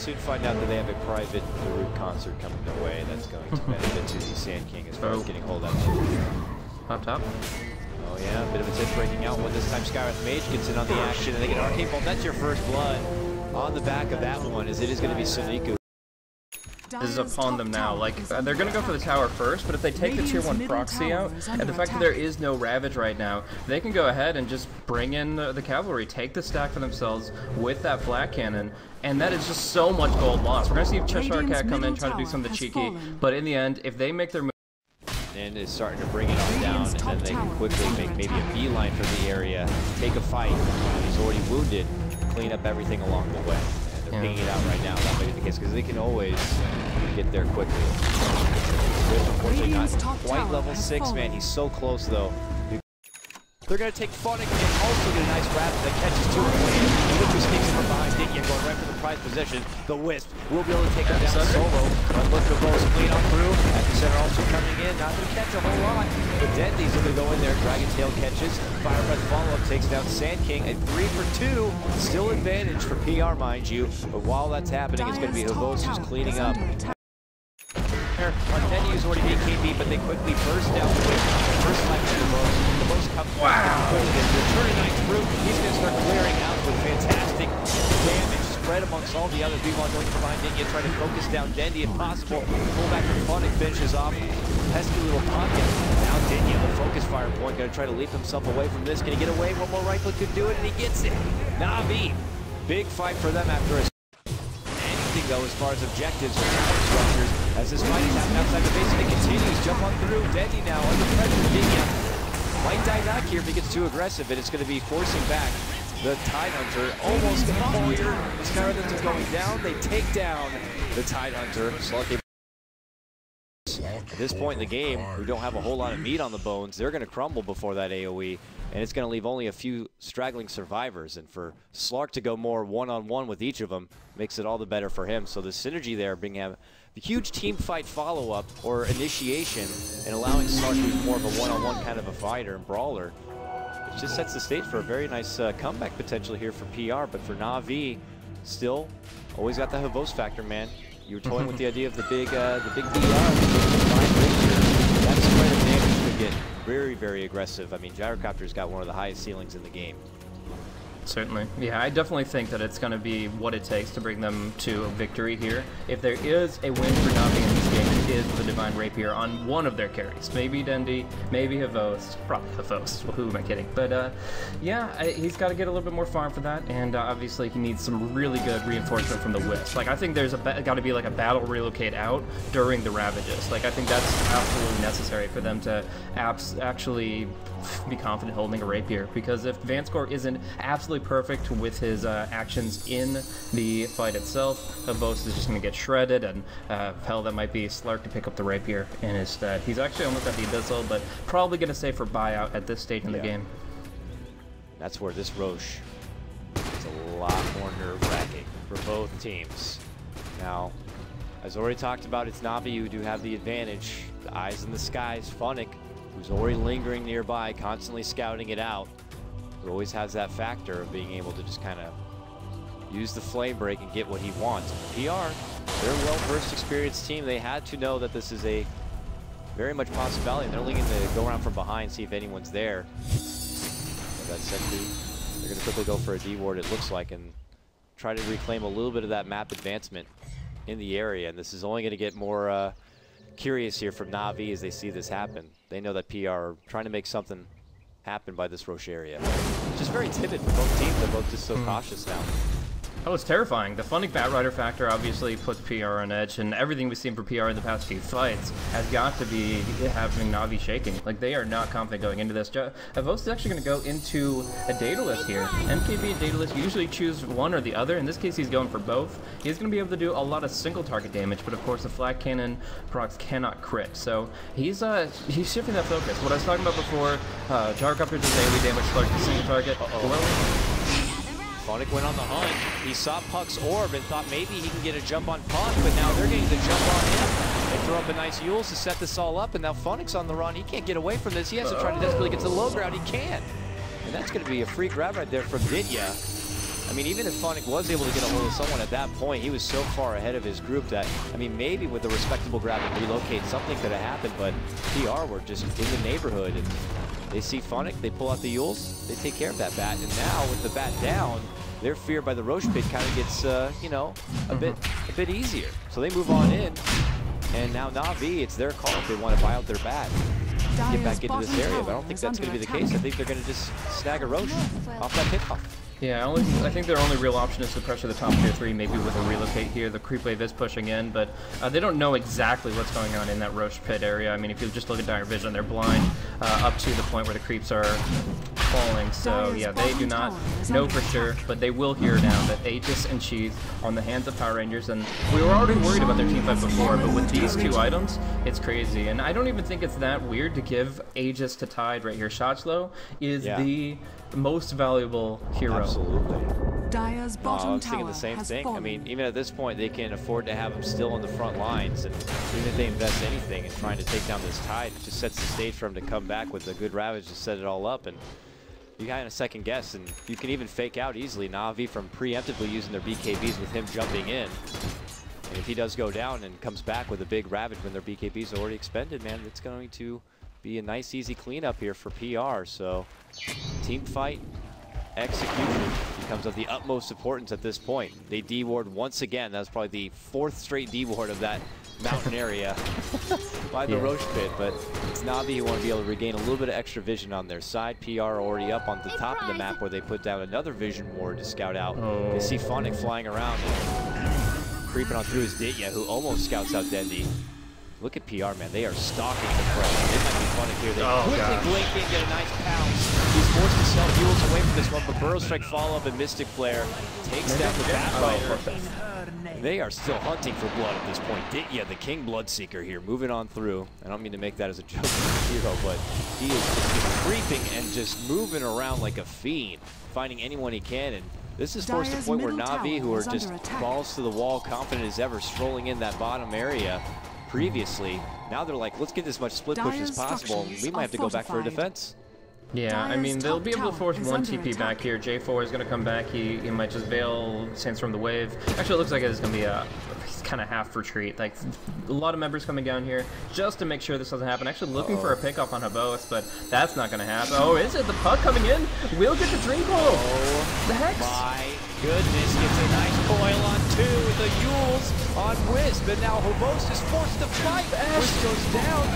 soon find out that they have a private Darude concert coming their way that's going to benefit to the Sand King as far as getting hold of it. Up top. Oh yeah, a bit of a tip breaking out one. This time Skywrath Mage gets in on the action and they get Arcane Bolt. That's your first blood on the back of that one, as it is going to be Soniku. This is upon them now. Like, they're going to go for the tower first, but if they take the tier 1 proxy out, and the fact that there is no Ravage right now, they can go ahead and just bring in the cavalry, take the stack for themselves with that flat cannon, and that is just so much gold lost. We're going to see Cheshire Cat come in, try to do something cheeky, but in the end, if they make their move, and is starting to bring it on down, and then they can quickly make maybe a beeline for the area, take a fight. He's already wounded, clean up everything along the way. And they're pinging it out right now. That might be the case because they can always get there quickly. Swift, unfortunately, not quite level 6, man. He's so close though. They're going to take Phonic and also get a nice grab that catches 2 of them. Literally sneaks from behind Dikia, going right for the prize position. The Wisp will be able to take him down solo. But look for Bo's clean on through. Epicenter also coming in, not going to catch a whole lot. But Dendy's going to go in there. Dragon Tail catches. Fire Breath follow-up takes down Sand King. A 3 for 2. Still advantage for PR, mind you. But while that's happening, it's going to be Havos who's cleaning up. On Dendy's already being KB, but they quickly burst down the way. First life to the most comes back quickly. Returning Knight through, he's going to start clearing out with fantastic damage spread amongst all the others. B1 going to find Dinya, trying to focus down Dendy if possible. Pull back from Phonic, finishes off. Pesky little pocket. Now Dinya, the focus fire point, going to try to leap himself away from this. Can he get away? One more right click could do it, and he gets it. Na'Vi, big fight for them after a though as far as objectives or structures as this fight is happening outside the base and it continues. Jump on through. Dendy now under pressure. Dinya might die back here if he gets too aggressive, and it's going to be forcing back the Tidehunter. Almost going to fall here. The Skyrathens are going down. They take down the Tidehunter. Slug at this point in the game, who don't have a whole lot of meat on the bones, they're going to crumble before that AoE, and it's going to leave only a few straggling survivors. And for Slark to go more one-on-one with each of them makes it all the better for him. So the synergy there, being a huge team fight follow-up or initiation, and allowing Slark to be more of a one-on-one kind of a fighter and brawler, it just sets the stage for a very nice comeback potential here for PR. But for Na'Vi, still always got the Havos factor, man. You were toying with the idea of the big DR, the big that spread of damage could get very, very aggressive. I mean, Gyrocopter's got one of the highest ceilings in the game. Certainly. Yeah, I definitely think that it's going to be what it takes to bring them to a victory here. If there is a win for Na'Vi in this game, it is the Divine Rapier on one of their carries. Maybe Dendy, maybe Havos, probably Havos. Well, who am I kidding? But yeah, he's got to get a little bit more farm for that, and obviously he needs some really good reinforcement from the Wisp. Like, I think there's got to be like a battle relocate out during the Ravages. Like, I think that's absolutely necessary for them to actually be confident holding a Rapier, because if Vincere isn't absolutely perfect with his actions in the fight itself, Havos is just going to get shredded, and hell, that might be Slark to pick up the Rapier in his stead. He's actually almost at the Abyssal, but probably going to save for buyout at this stage in the game. That's where this Roche is a lot more nerve-wracking for both teams. Now, as already talked about, it's Na'Vi who do have the advantage. The eyes in the skies, Phonic, who's already lingering nearby, constantly scouting it out, who always has that factor of being able to just kind of use the flame break and get what he wants. PR, they're a well-versed, experienced team. They had to know that this is a very much possibility, and they're looking to go around from behind, see if anyone's there. That sentry, they're going to quickly go for a D-ward, it looks like, and try to reclaim a little bit of that map advancement in the area. And this is only going to get more curious here from Na'Vi as they see this happen. They know that PR are trying to make something happen by this Roche area. It's just very timid for both teams. They're both just so cautious now. Oh, it's terrifying. The Phonic Batrider factor obviously puts PR on edge, and everything we've seen for PR in the past few fights has got to be having Na'Vi shaking. Like, they are not confident going into this. Havos is actually going to go into a Daedalus here. MKB and Daedalus usually choose one or the other. In this case, he's going for both. He's going to be able to do a lot of single target damage, but of course the flat cannon procs cannot crit. So he's shifting that focus. What I was talking about before, Gyrocopter does AoE damage, Slark to single target. Phonic went on the hunt. He saw Puck's orb and thought maybe he can get a jump on Puck, but now they're getting the jump on him. They throw up a nice Yules to set this all up, and now Phonic's on the run. He can't get away from this. He has to try to desperately get to the low ground. He can't. And that's going to be a free grab right there from Dinya, I mean, even if Phonic was able to get a hold of someone at that point, he was so far ahead of his group that, I mean, maybe with a respectable grab and relocate, something could have happened, but PR were just in the neighborhood, and they see Phonic, they pull out the Yules, they take care of that bat, and now with the bat down, their fear by the Roche pit kind of gets, you know, a bit easier. So they move on in, and now Na'Vi, it's their call if they want to buy out their bat, get back into this area, but I don't think that's going to be the case. I think they're going to just snag a Roche off that pickoff. Yeah, I think their only real option is to pressure the top tier 3, maybe with a relocate here. The creep wave is pushing in, but they don't know exactly what's going on in that Roche pit area. I mean, if you just look at Dire Vision, they're blind up to the point where the creeps are falling. So yeah, they do not know for sure, but they will hear now that Aegis and Cheese on the hands of Power Rangers, and we were already worried about their team fight before, but with these two items, it's crazy. And I don't even think it's that weird to give Aegis to Tide right here. Shotslow is the most valuable hero. Absolutely. Dire's bottom I was thinking the same thing. I mean, even at this point, they can afford to have him still on the front lines, and even if they invest anything in trying to take down this Tide, it just sets the stage for him to come back with a good Ravage to set it all up. And you kind of second guess, and you can even fake out easily Na'Vi from preemptively using their BKBs with him jumping in. And if he does go down and comes back with a big Ravage when their BKBs are already expended, man, it's going to be a nice, easy cleanup here for PR. So team fight, execution becomes of the utmost importance at this point. They D-ward once again. That was probably the 4th straight D-ward of that mountain area by the Roche pit, but it's Na'Vi who want to be able to regain a little bit of extra vision on their side. PR already up on the top of the map where they put down another vision ward to scout out. They see Phonic flying around and creeping on through his Ditya, who almost scouts out Dendi. Look at PR, man. They are stalking the prey. It might be Phonic here. They quickly blink in, get a nice pounce. He's forced to sell Yules away from this one, but Burrow Strike follow-up and Mystic Flare takes down the Batfighter. They are still hunting for blood at this point. Ditya, the King Bloodseeker here, moving on through. I don't mean to make that as a joke of the hero, but he is just creeping and just moving around like a fiend, finding anyone he can. And this is forced to the point where Na'Vi, who are just balls to the wall, confident as ever, strolling in that bottom area previously. Now they're like, let's get as much split push as possible. We might have to go back for a defense. Yeah, I mean, they'll be able to force one TP back here. J4 is going to come back. He might just bail Sandstorm the Wave. Actually, it looks like it's going to be a kind of half retreat. Like, a lot of members coming down here just to make sure this doesn't happen. Actually looking for a pickoff on Habos, but that's not going to happen. Oh, is it? The puck coming in will get the dream goal. Oh, the Hex. My goodness, gets a nice coil on 2 with the Yules on Wisp, and now Habos is forced to fight. Wisp goes down.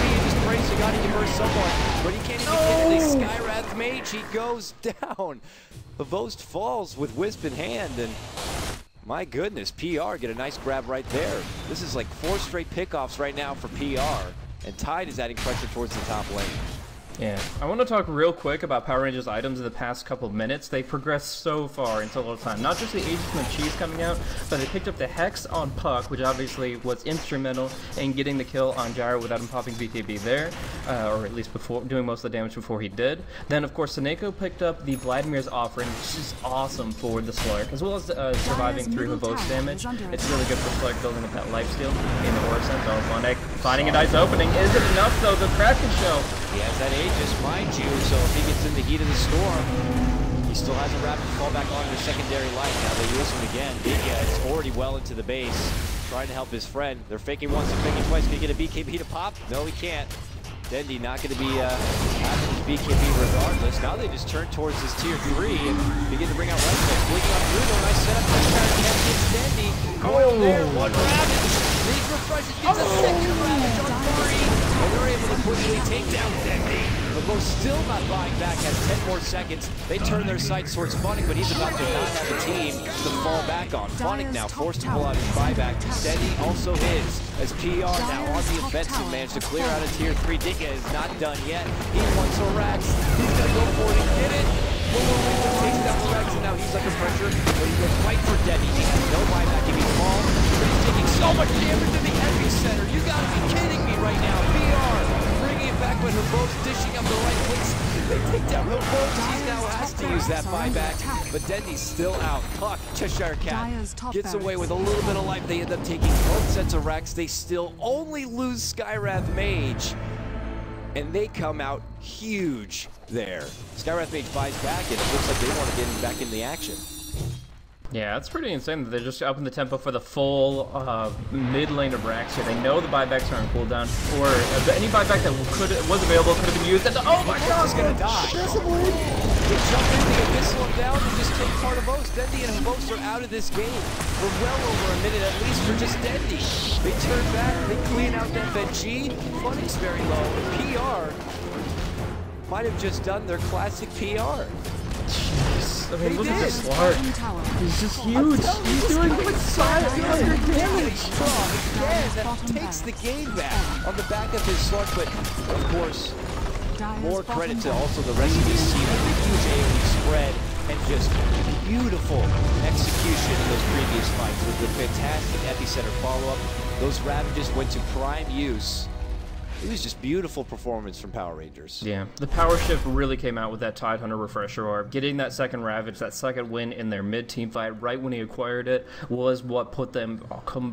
He just prays to God he can burst someone, but he can't even get it. The Skyrath Mage, he goes down. Habos falls with Wisp in hand, and my goodness, PR get a nice grab right there. This is like 4 straight pickoffs right now for PR, and Tide is adding pressure towards the top lane. Yeah, I want to talk real quick about Power Rangers items in the past couple of minutes. They progressed so far in so little time. Not just the Aegis and the Cheese coming out, but they picked up the Hex on Puck, which obviously was instrumental in getting the kill on Gyro without him popping BKB there, or at least before doing most of the damage before he did. Then, of course, Seneko picked up the Vladimir's offering, which is awesome for the Slark, as well as surviving through Havok's damage. It's really good for Slark building up that lifesteal in the Orison. So Phonic finding a nice opening. Is it enough, though? The Kraken show. He has that Aegis, mind you, so if he gets in the heat of the storm, he still has a rapid fall back on his secondary light. Now they use him again. Ditya is already well into the base, trying to help his friend. They're faking once and faking twice. Can he get a BKB to pop? No, he can't. Dendi not going to be having his BKB regardless. Now they just turn towards this tier 3 and begin to bring out right click. Blinking on through, nice setup. Gets Dendi. Coil there, 1 Ravage. These refreshes, gets a second Ravage on 3. And they're able to quickly take down Dendi. But still not buying back, has 10 more seconds. They turn their sights towards Phonic, but he's about to not have a team to fall back on. Phonic now forced to pull out his buyback. Dendi also his, as PR now on the offensive, managed to clear out a tier 3. Ditya is not done yet. He wants a Rex. He's going to go for it and get it. Takes down the Rex, and now he's under pressure. But he goes right for Dendi. He has no buyback if he falls. But he's taking so much damage in the heavy center. You got to be kidding me right now. PR bringing it back with Habos dishing up the right clicks. They take down Habos. He now has to use that buyback. But Dendi's still out. Puck, Cheshire Cat gets away with a little bit of life. They end up taking both sets of Rex. They still only lose Skyrath Mage. and they come out huge there. Skywrath Mage buys back, and it looks like they want to get back in the action. Yeah, it's pretty insane that they're just upping the tempo for the full mid lane of Rax here. They know the buybacks are on cooldown, or any buyback that was available could have been used. And oh my god, he's gonna die. They jump in, they abyssal him down, and just take part of Host. Dendi and Host are out of this game for well over a minute, at least for just Dendi. They turn back, they clean out that Veg. Flooding's very low. PR might have just done their classic PR. I mean, look at this Slark. He's just huge. He's doing like 500 damage. Again, that takes the game back on the back of his Slark, but of course, more credit to also the rest of this team with the huge AoE spread and just beautiful execution in those previous fights with the fantastic epicenter follow-up. Those Ravages went to prime use. It was just beautiful performance from PowerRangers. Yeah, the power shift really came out with that Tidehunter refresher orb. Getting that second Ravage, that second win in their mid-team fight right when he acquired it was what put them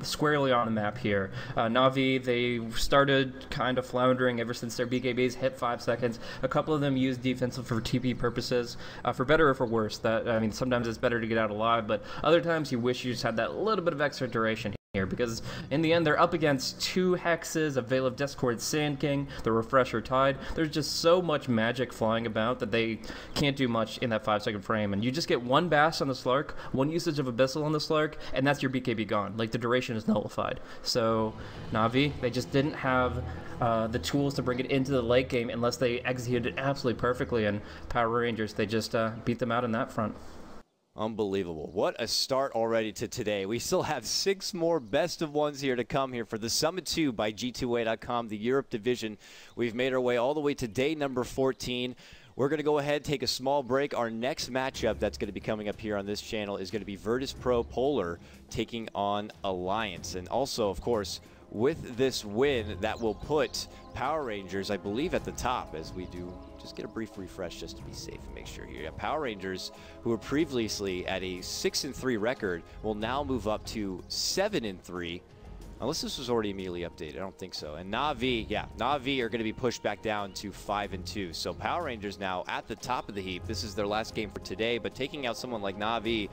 squarely on the map here. Na'Vi, they started kind of floundering ever since their BKBs hit 5 seconds. A couple of them used defensive for TP purposes, for better or for worse. That, I mean, sometimes it's better to get out alive, but other times you wish you just had that little bit of extra duration here, because in the end they're up against 2 hexes, a Veil of Discord Sand King, the Refresher Tide. There's just so much magic flying about that they can't do much in that 5-second frame, and you just get 1 Bash on the Slark, 1 usage of Abyssal on the Slark, and that's your BKB gone. Like, the duration is nullified. So Na'Vi, they just didn't have the tools to bring it into the late game unless they executed it absolutely perfectly, and PowerRangers, they just beat them out in that front. Unbelievable. What a start already to today. We still have 6 more best of ones here to come here for the Summit 2 by G2A.com, the Europe division. We've made our way all the way to day number 14. We're going to go ahead, take a small break. Our next matchup that's going to be coming up here on this channel is going to be Virtus Pro Polar taking on Alliance. And also, of course, with this win, that will put PowerRangers, I believe, at the top, as we do. Just get a brief refresh just to be safe and make sure here. PowerRangers, who were previously at a 6-3 record, will now move up to 7-3. Unless this was already immediately updated, I don't think so. And Na'Vi, yeah, Na'Vi are going to be pushed back down to 5-2. So PowerRangers now at the top of the heap. This is their last game for today, but taking out someone like Na'Vi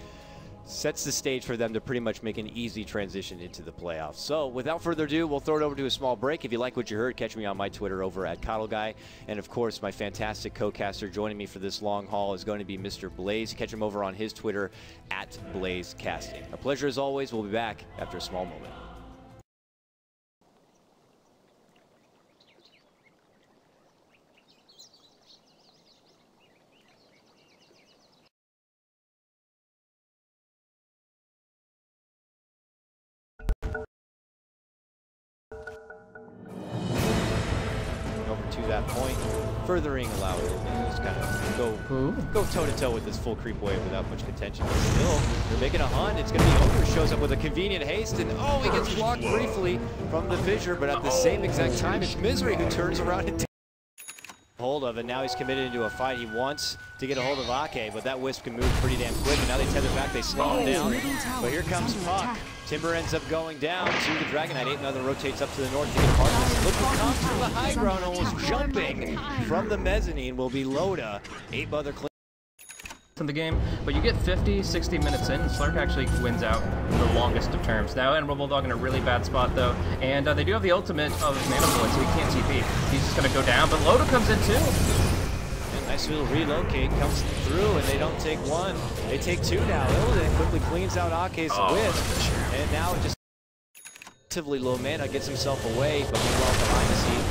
sets the stage for them to pretty much make an easy transition into the playoffs. So without further ado, we'll throw it over to a small break. If you like what you heard, catch me on my Twitter over at CoddleGuy. And of course, my fantastic co-caster joining me for this long haul is going to be Mr. Blaze. Catch him over on his Twitter at BlazeCasting. A pleasure as always. We'll be back after a small moment. To that point, furthering allowed it to just kind of go toe-to-toe with this full creep wave without much contention. But still, they're making a hunt. It's going to be Ogre shows up with a convenient haste, and oh, he gets blocked briefly from the fissure, but at the same exact time, it's Misery who turns around and takes hold of it. Now he's committed into a fight. He wants to get a hold of Ake, but that Wisp can move pretty damn quick, and now they tether back. They slow him down, but here comes Puck. Timber ends up going down to the Dragonite. 8 another rotates up to the north to get part of this. Look who comes from the high ground, almost jumping from the mezzanine will be Loda. 8 other clean in the game, but you get 50, 60 minutes in, and Slark actually wins out in the longest of terms. Now, and Bulldog in a really bad spot, though, and they do have the ultimate of Mana Void, so he can't TP. He's just going to go down, but Loda comes in, too. Nice little relocate comes through, and they don't take 1. They take 2 now. Illidan quickly cleans out Ake's Wisp, and now just relatively low mana gets himself away, but meanwhile behind the scene,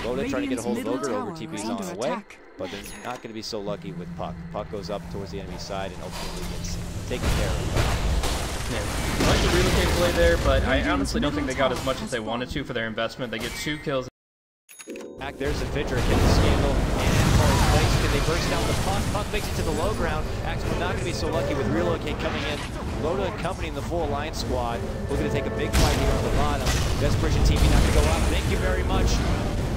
Loda trying to get a hold of Ogre. Ogre TP's on the way, but they're not going to be so lucky with Puck. Puck goes up towards the enemy side and ultimately gets taken care of. Yeah, I like the relocate play there, but I honestly don't think they got as much as they wanted to for their investment. They get 2 kills. Back there's the Fidger, hit the Scandal, and place. Can they burst down the Puck? Puck makes it to the low ground. Axel not going to be so lucky with relocate coming in. Loda accompanying the full Alliance squad. We're going to take a big fight here on the bottom. Desperation team not to go up. Thank you very much.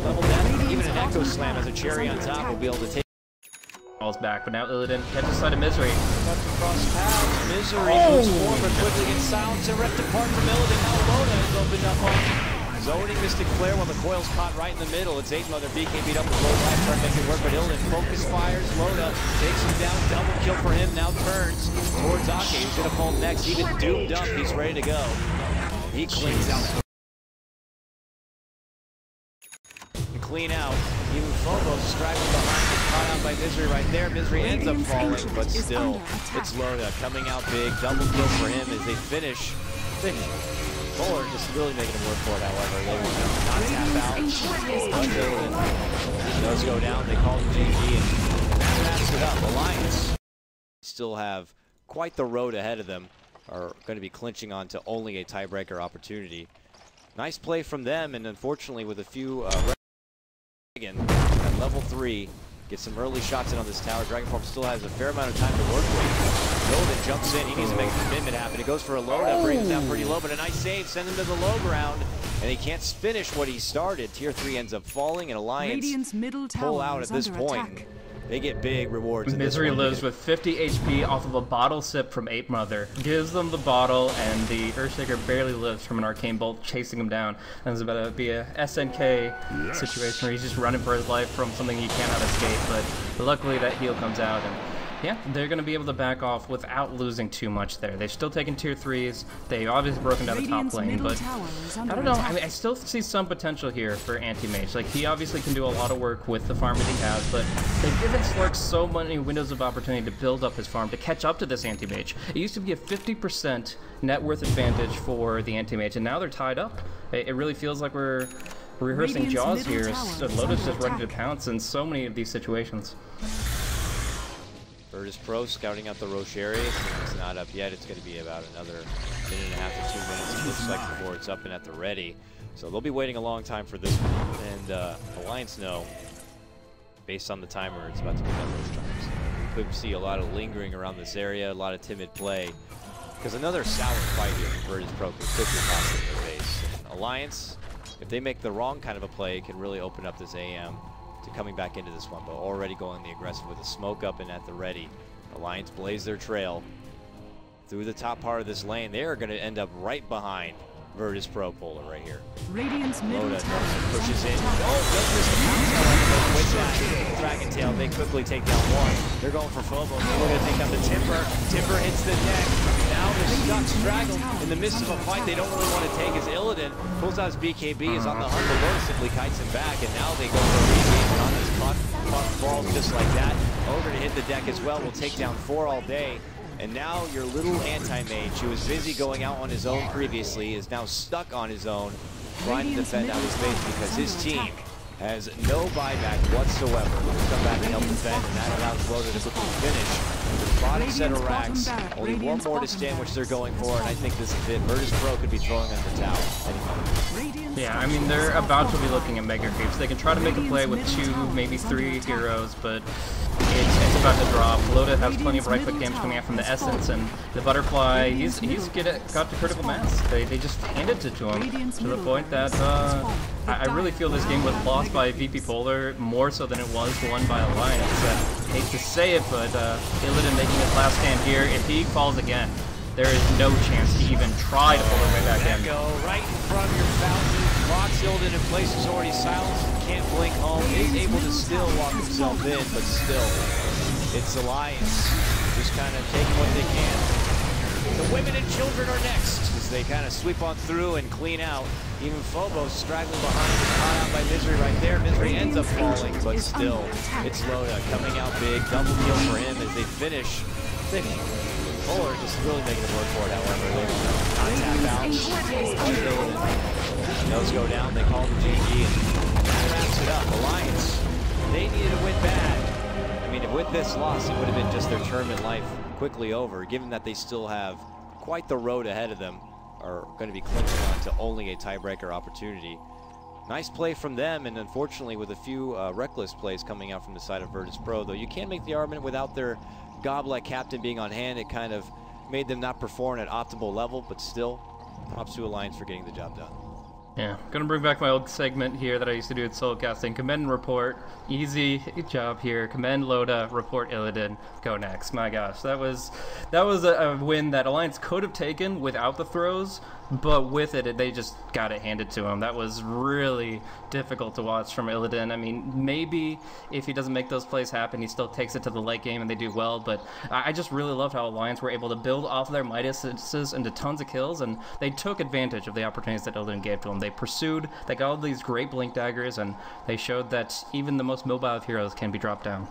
Level that, even an Echo Slam as a cherry on top will be able to take. Falls back, but now Illidan catches sight of Misery. Cuts across paths. Misery moves forward, quickly gets silenced and ripped apart from Illidan. Now Loda is opened up on Zoning Mystic Flare while the coil's caught right in the middle. It's 8-Mother. BK beat up with low life, trying to make it work, but Illidan focus fires. Loda takes him down. Double kill for him. Now turns towards Ake, who's going to fall next. Even doomed up. He's ready to go. He cleans out. Clean out. Even Phobos straggling behind, gets caught out by Vincere right there. Vincere ends up falling, but still, it's Loda coming out big. Double kill for him as they finish. Polar just really making him work for it, however. They will not tap out. But Illidan does go down. They call him GG, and that wraps it up. Alliance still have quite the road ahead of them. Are going to be clinching on to only a tiebreaker opportunity. Nice play from them, and unfortunately with a few at level 3, get some early shots in on this tower. Dragonform still has a fair amount of time to work with. Loda jumps in. He needs to make a commitment happen. It goes for a Loda, brings him down pretty low, but a nice save. Send him to the low ground, and he can't finish what he started. Tier 3 ends up falling, and Alliance pull out at this point. They get big rewards. Misery lives with 50 HP off of a bottle sip from 8-Mother. Gives them the bottle, and the Earthshaker barely lives from an arcane bolt chasing him down. And it's about to be a SNK situation where he's just running for his life from something he cannot escape. But luckily that heal comes out, and yeah, they're going to be able to back off without losing too much there. They've still taken tier 3s. They've obviously broken down the top lane, but I don't know. I mean, I still see some potential here for Anti-Mage. Like, he obviously can do a lot of work with the farm that he has, but they've given Slurk so many windows of opportunity to build up his farm to catch up to this Anti-Mage. It used to be a 50% net worth advantage for the Anti-Mage, and now they're tied up. It really feels like we're rehearsing Jaws here. Lotus just ready to pounce in so many of these situations. Virtus Pro scouting out the Roche area. It's not up yet. It's going to be about another minute and a half to 2 minutes, it looks like, before it's up and at the ready. So they'll be waiting a long time for this one. And Alliance know, based on the timer, it's about to become those times. We could see a lot of lingering around this area, a lot of timid play. Because another sour fight here from Virtus Pro could quickly cost them their base. And Alliance, if they make the wrong kind of a play, can really open up this AM to coming back into this one, but already going the aggressive with a smoke up and at the ready. Alliance blaze their trail through the top part of this lane. They are going to end up right behind Virtus Pro Polar right here. Radiant's middle tower pushes in. Oh, does miss the bounce with that Dragon Tail. They quickly take down one. They're going for Phobos. They're going to take down the Timber. Timber hits the deck. Now they're stuck, straggled in the midst of a fight they don't really want to take as Illidan pulls out his BKB, is on the hunt, but Loda simply kites him back, and now they go for a regame, and on this puck falls just like that. Ogre to hit the deck as well, will take down 4 all day. And now your little anti-mage, who was busy going out on his own previously, is now stuck on his own, trying to defend out his base because his team has no buyback whatsoever. He'll come back and help defend, and that allows Loda to quickly finish. The bottom set of racks, only one more to stand, which they're going for, and I think this is it. Virtus Pro could be throwing in the towel any moment. Yeah, I mean, they're about to be looking at mega creeps. They can try to make a play with 2, maybe 3 heroes, but it's about to drop. Loda has plenty of right-click damage coming out from the Essence, and the Butterfly, he's got to critical mass. They just handed it to him, to the point that I really feel this game was lost by VP Polar more so than it was won by Alliance. I hate to say it, but Illidan making his last stand here. If he falls again, there is no chance to even try to pull their way back in. Go right in front of your fountain. Locks Illidan in place, is already silenced. Can't blink home. Is able to still walk himself in, but still, it's Alliance just kind of taking what they can. The women and children are next as they kind of sweep on through and clean out. Even Phobos straggling behind, is caught out by Misery right there. Misery ends up falling, but still, it's Loda coming out big. Double kill for him as they finish. Polar just really making it work for it, however. They not tap out. Those go down, they call the GG, and that wraps it up. Alliance, they needed to win bad. I mean, with this loss, it would have been just their term in life quickly over, given that they still have quite the road ahead of them, are going to be clinching on to only a tiebreaker opportunity. Nice play from them, and unfortunately with a few reckless plays coming out from the side of Virtus Pro, though you can make the argument without their Goblet captain being on hand, it kind of made them not perform at optimal level, but still, props to Alliance for getting the job done. Yeah, gonna bring back my old segment here that I used to do at solo casting. Commend and report. Easy job here. Commend Loda, report Illidan. Go next. My gosh, that was a win that Alliance could have taken without the throws, But with it, they just got it handed to him. That was really difficult to watch from Illidan. I mean, maybe if he doesn't make those plays happen, he still takes it to the late game and they do well. But I just really loved how Alliance were able to build off of their Midases into tons of kills, and they took advantage of the opportunities that Illidan gave to them. They pursued, they got all these great blink daggers, and they showed that even the most mobile of heroes can be dropped down.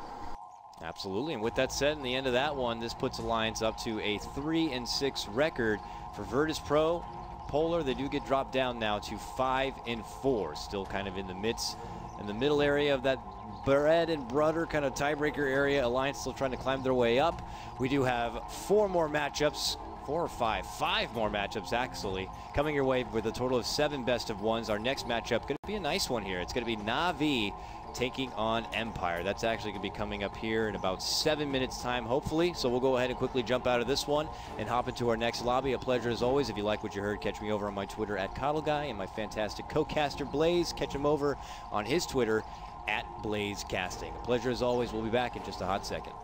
Absolutely, and with that said, in the end of that one, this puts Alliance up to a 3-6 record for Virtus Pro. Polar, they do get dropped down now to 5-4, still kind of in the middle area of that bread and butter kind of tiebreaker area. Alliance still trying to climb their way up. We do have 4 more matchups, 4 or 5, 5 more matchups actually, coming your way with a total of 7 best of ones. Our next matchup going to be a nice one here. It's going to be Na'Vi taking on Empire. That's actually going to be coming up here in about 7 minutes time, hopefully. So we'll go ahead and quickly jump out of this one and hop into our next lobby. A pleasure as always. If you like what you heard, catch me over on my Twitter at CoddleGuy, and my fantastic co-caster Blaze. Catch him over on his Twitter at BlazeCasting. A pleasure as always. We'll be back in just a hot second.